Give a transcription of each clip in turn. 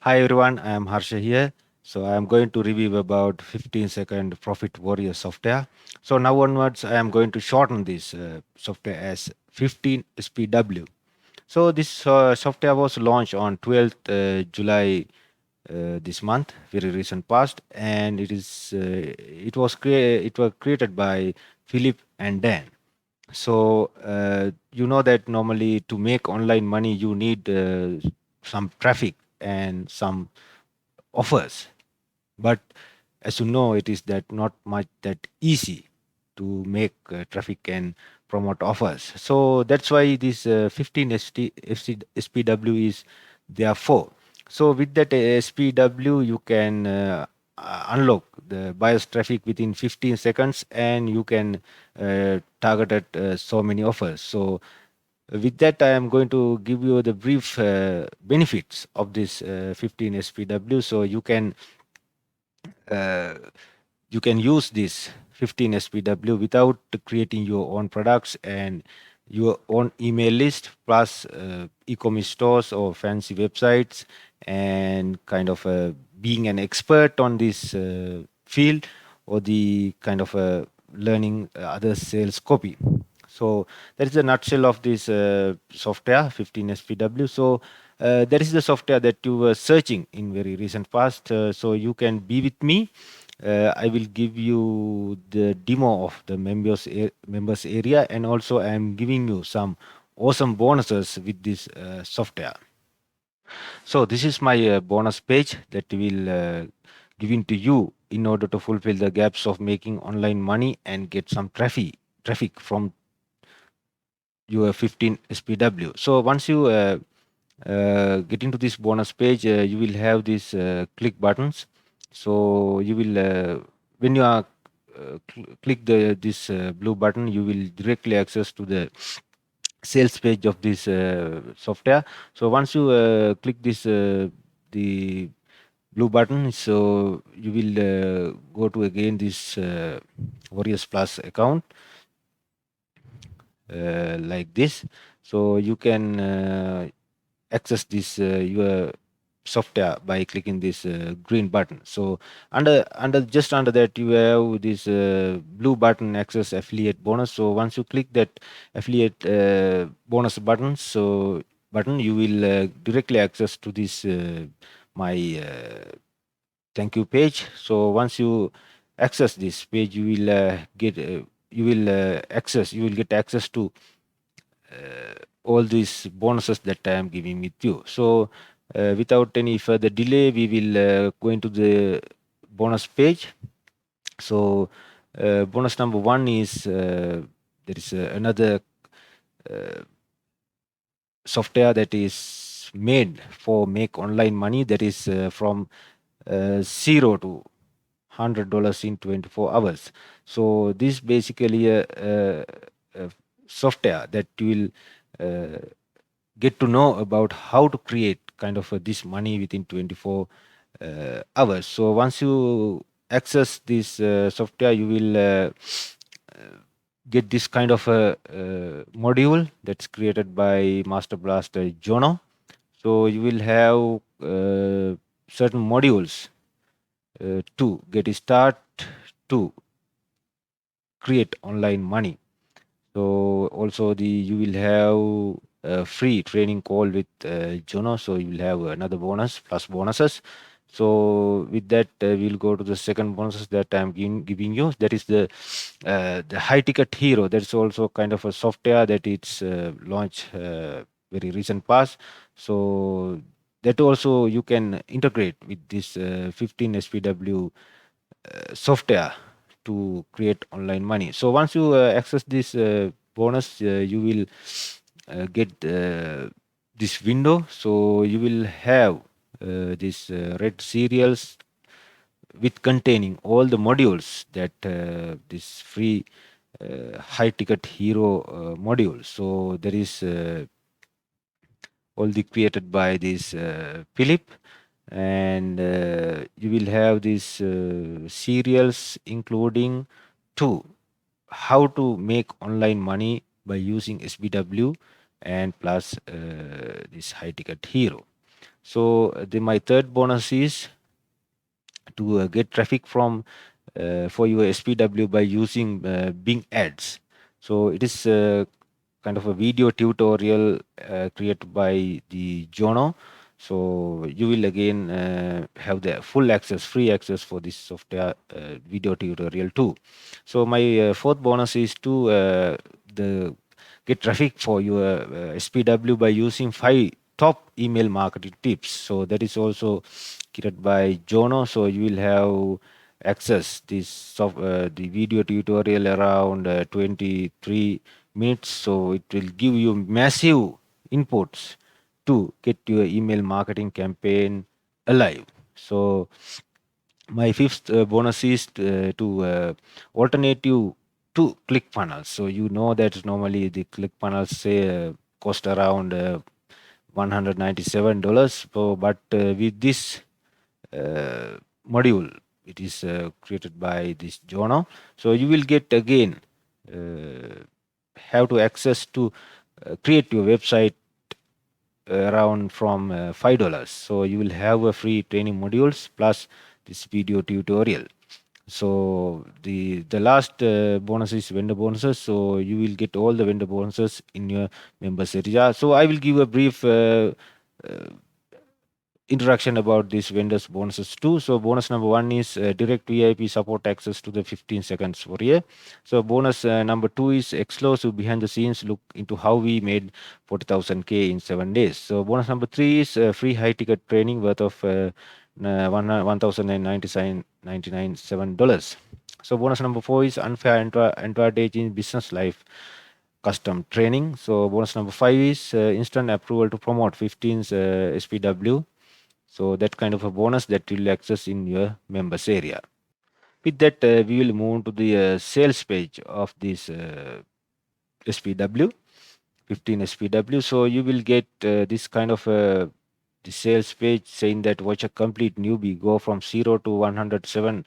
Hi everyone, I am Harsha here. So I am going to review about 15-second profit warrior software. So now onwards, I am going to shorten this software as 15 SPW. So this software was launched on 12th July this month, very recent past, and it was created by Philip and Dan. So you know that normally to make online money you need some traffic and some offers, but as you know it is that not much that easy to make traffic and promote offers. So that's why this 15 SPW is there for. So with that SPW you can unlock the buyer's traffic within 15 seconds, and you can target at so many offers. So with that, I am going to give you the brief benefits of this 15 SPW. So uh, you can use this 15 SPW without creating your own products and your own email list, plus e-commerce stores or fancy websites, and kind of being an expert on this field, or the kind of learning other sales copy. So that is the nutshell of this software 15 SPW. So that is the software that you were searching in very recent past. So you can be with me. I will give you the demo of the members area, and also I am giving you some awesome bonuses with this software. So this is my bonus page that will given to you in order to fulfill the gaps of making online money and get some traffic from your 15 SPW. So once you get into this bonus page, you will have these click buttons. So you will when you are click the this blue button, you will directly access to the sales page of this software. So once you click this the blue button, so you will go to again this Warriors Plus account, like this. So you can access this your software by clicking this green button. So under just under that you have this blue button, access affiliate bonus. So once you click that affiliate bonus button, you will directly access to this my thank you page. So once you access this page, you will you will get access to all these bonuses that I am giving with you. So without any further delay, we will go into the bonus page. So bonus number one is there is another uh, software that is made for make online money, that is from zero to $100 in 24 hours. So this basically a software that will uh, get to know about how to create kind of this money within 24 hours. So once you access this software, you will get this kind of a module that's created by Master Blaster Jono. So you will have certain modules to get start to create online money. So also you will have a free training call with Juno. So you will have another bonus plus bonuses. So with that, we'll go to the second bonuses that I'm giving you. That is the high ticket hero. That's also kind of a software that it's launched very recent past. So that also you can integrate with this 15 SPW software to create online money. So once you access this bonus, you will get this window. So you will have this red serials with containing all the modules that this free high ticket hero module. So there is all the created by this Philip, and you will have these serials including two, how to make online money by using SBW, and plus this high ticket hero. So my third bonus is to get traffic from for your SPW by using Bing ads. So it is kind of a video tutorial created by the Jono. So you will again have the full access, free access for this software video tutorial too. So my fourth bonus is to the get traffic for your SPW by using 5 top email marketing tips. So that is also created by Jono. So you will have access the video tutorial around 23 minutes. So it will give you massive inputs to get your email marketing campaign alive. So my fifth bonus is to alternative to click funnels. So you know that normally the click funnels say cost around $197. So, but with this module, it is created by this Jono. So you will get again have to access to create your website around from $5. So you will have a free training modules plus this video tutorial. So the last bonus is vendor bonuses. So you will get all the vendor bonuses in your members area. So I will give a brief introduction about these vendors bonuses too. So bonus number one is direct VIP support access to the 15 seconds for a. So bonus number two is exclusive behind the scenes look into how we made 40,000 K in 7 days. So bonus number three is free high ticket training worth of $1,097. So bonus number four is unfair advantage in business life custom training. So bonus number five is instant approval to promote 15 SPW. So that kind of a bonus that you'll access in your members area. With that, we will move to the sales page of this SPW, 15 SPW. So you will get this kind of the sales page saying that watch a complete newbie go from 0 to $107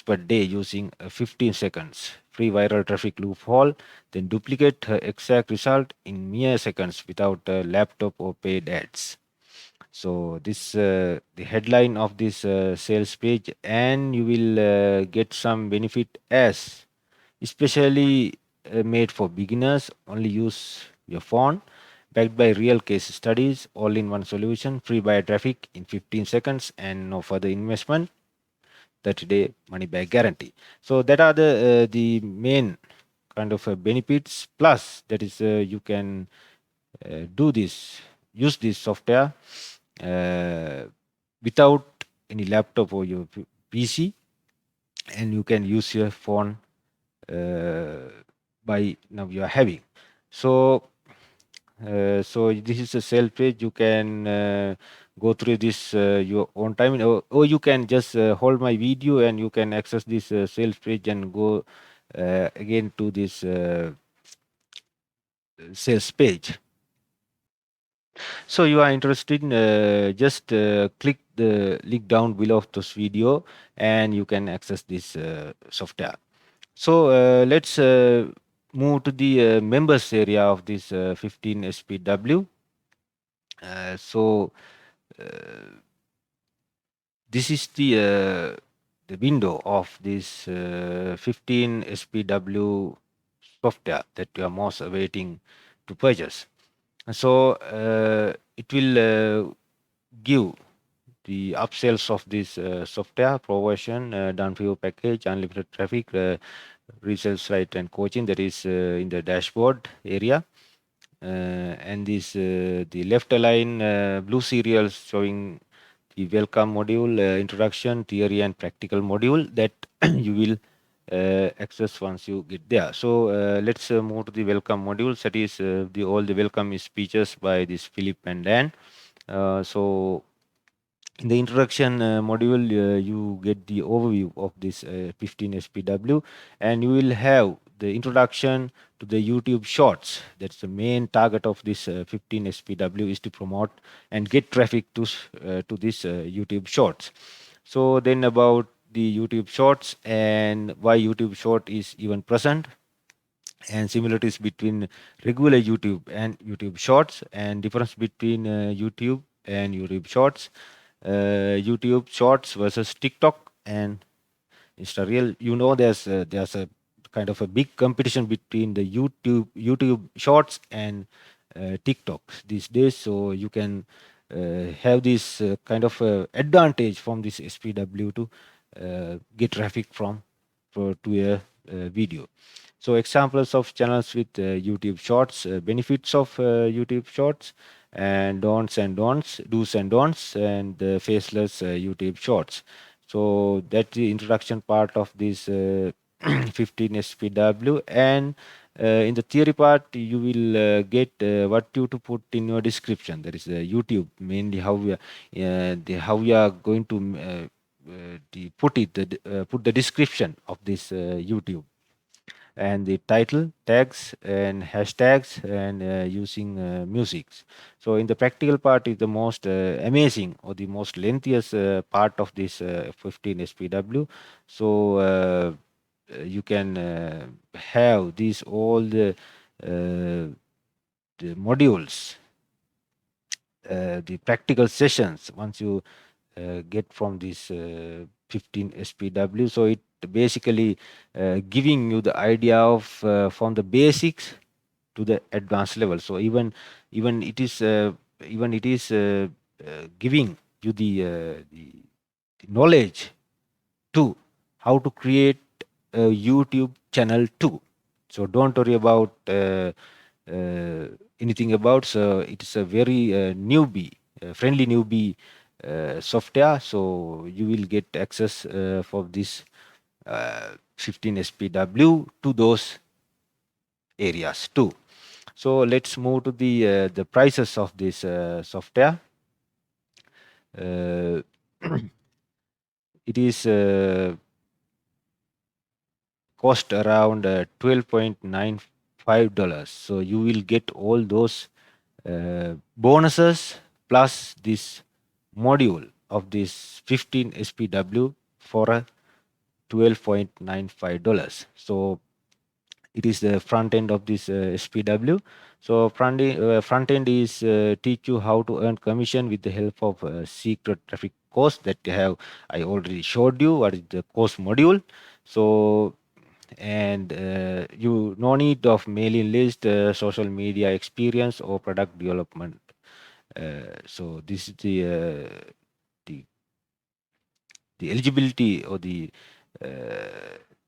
per day using 15 seconds free viral traffic loophole, then duplicate her exact result in mere seconds without a laptop or paid ads. So this the headline of this sales page, and you will get some benefit as especially made for beginners. Only use your phone, backed by real case studies, all in one solution, free buyer traffic in 15 seconds, and no further investment. 30-day money back guarantee. So that are the main kind of benefits. Plus, that is you can do this, use this software without any laptop or your PC, and you can use your phone by now you are having. So so this is a sales page. You can go through this your own time, or you can just hold my video and you can access this sales page and go again to this sales page. So you are interested in just click the link down below of this video and you can access this software. So let's move to the members area of this 15 SPW. So this is the window of this 15 SPW software that you are most awaiting to purchase. So it will give the upsells of this software provision, done for your package, unlimited traffic, resale site and coaching, that is in the dashboard area. And this the left align blue serials showing the welcome module, introduction, theory and practical module that you will access once you get there. So let's move to the welcome modules. That is the all the welcome speeches by this Philip and Dan. So in the introduction module, you get the overview of this 15 SPW, and you will have the introduction to the YouTube Shorts. That's the main target of this 15 SPW, is to promote and get traffic to this YouTube Shorts. So then about the YouTube Shorts and why YouTube Short is even present, and similarities between regular YouTube and YouTube Shorts, and difference between YouTube and YouTube Shorts, YouTube Shorts versus TikTok and Insta Reel. You know, there's a kind of a big competition between the YouTube Shorts and TikTok these days. So you can have this kind of advantage from this SPW to get traffic from to a video. So examples of channels with YouTube Shorts, benefits of YouTube Shorts, and do's and don'ts, and faceless YouTube Shorts. So that's the introduction part of this 15 SPW. And in the theory part, you will get what you to put in your description. That is YouTube, mainly how we are going to put the description of this YouTube, and the title, tags, and hashtags, and using musics. So in the practical part is the most amazing or the most lengthiest part of this 15 SPW. So you can have these all the modules, the practical sessions once you get from this 15 SPW. So it basically giving you the idea of from the basics to the advanced level. So even it is giving you the knowledge to how to create a YouTube channel too. So don't worry about uh, anything about. So it is a very newbie, friendly newbie software. So you will get access for this 15 SPW to those areas too. So let's move to the prices of this software. Uh, it is cost around $12.95. So you will get all those bonuses plus this module of this 15 SPW for a $12.95. So it is the front end of this SPW. So front end is teach you how to earn commission with the help of secret traffic course that I already showed you what is the course module. So and you no need of mailing list, social media experience, or product development. So this is the the eligibility or the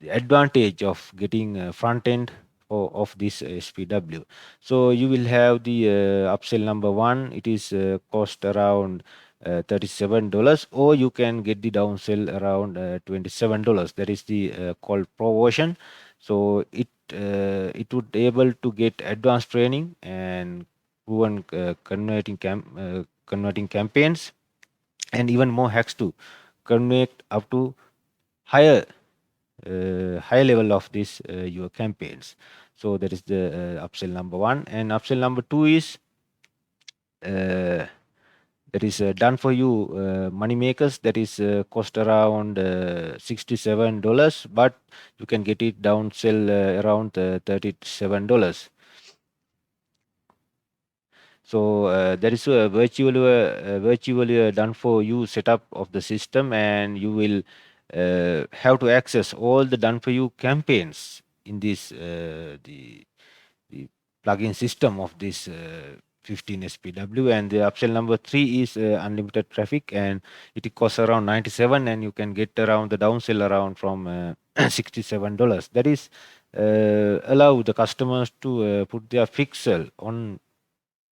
advantage of getting front end of this SPW. So you will have the upsell number one. It is cost around $37, or you can get the downsell around $27. That is the called pro version. So it would able to get advanced training and proven converting campaigns, and even more hacks to connect up to higher high level of this your campaigns. So that is the upsell number one, and upsell number two is uh, that is done for you money makers. That is cost around $67, but you can get it down sell around $37. So there is a virtual done for you setup of the system, and you will have to access all the done for you campaigns in this the plugin system of this 15 SPW. And the upsell number three is unlimited traffic, and it costs around 97, and you can get around the downsell around from $67. That is allow the customers to put their pixel on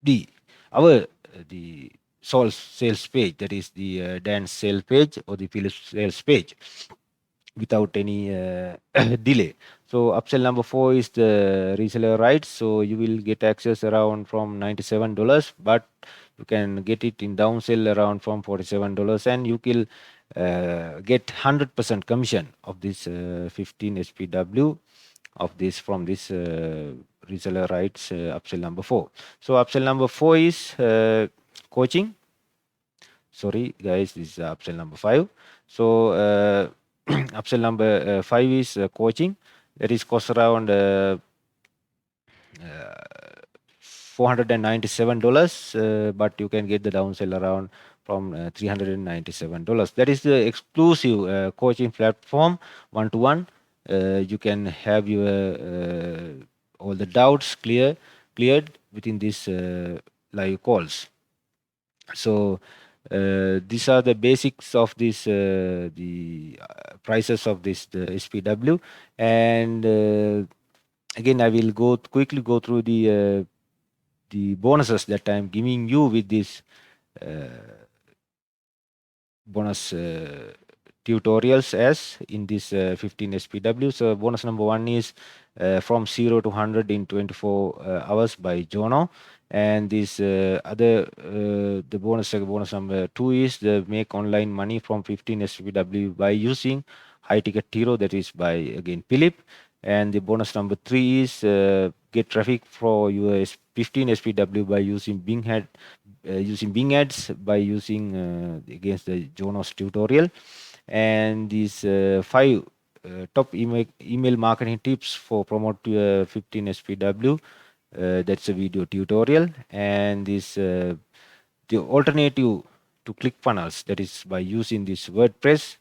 the our the sales page, that is the dance sales page or the Philips sales page, without any delay. So upsell number four is the reseller rights. So you will get access around from $97, but you can get it in downsell around from $47, and you will get 100% commission of this 15 SPW of this from this reseller rights upsell number four. So upsell number four is coaching. Sorry guys, this is upsell number five. So upsell number five is coaching. That is cost around $497, but you can get the downsell around from $397. That is the exclusive coaching platform, one-to-one. You can have your all the doubts cleared within these live calls. So these are the basics of this the prices of this the SPW. And again, I will quickly go through the bonuses that I'm giving you with this bonus tutorials as in this 15 SPW. So bonus number one is from 0 to 100 in 24 hours by Jono. And this the bonus number two is the make online money from 15 SPW by using high ticket hero, that is by again Philip. And the bonus number three is get traffic for your 15 SPW by using Bing ads by using against the Jonas tutorial. And these five top email marketing tips for promote 15 SPW. That's a video tutorial. And this the alternative to ClickFunnels, that is by using this WordPress.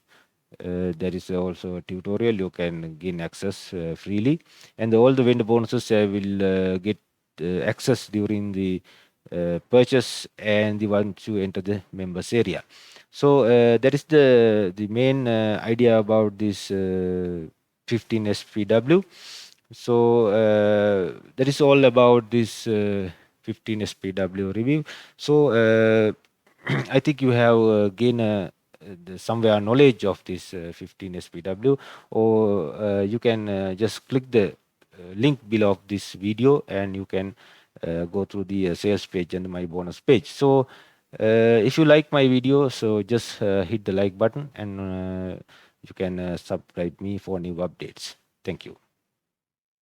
There is also a tutorial you can gain access freely. And all the vendor bonuses will get access during the purchase and the one to enter the members area. So that is the main idea about this 15 SPW. So that is all about this 15 SPW review. So I think you have gained somewhere knowledge of this 15 SPW, or you can just click the link below of this video and you can go through the sales page and my bonus page. So if you like my video, so just hit the like button, and you can subscribe me for new updates. Thank you.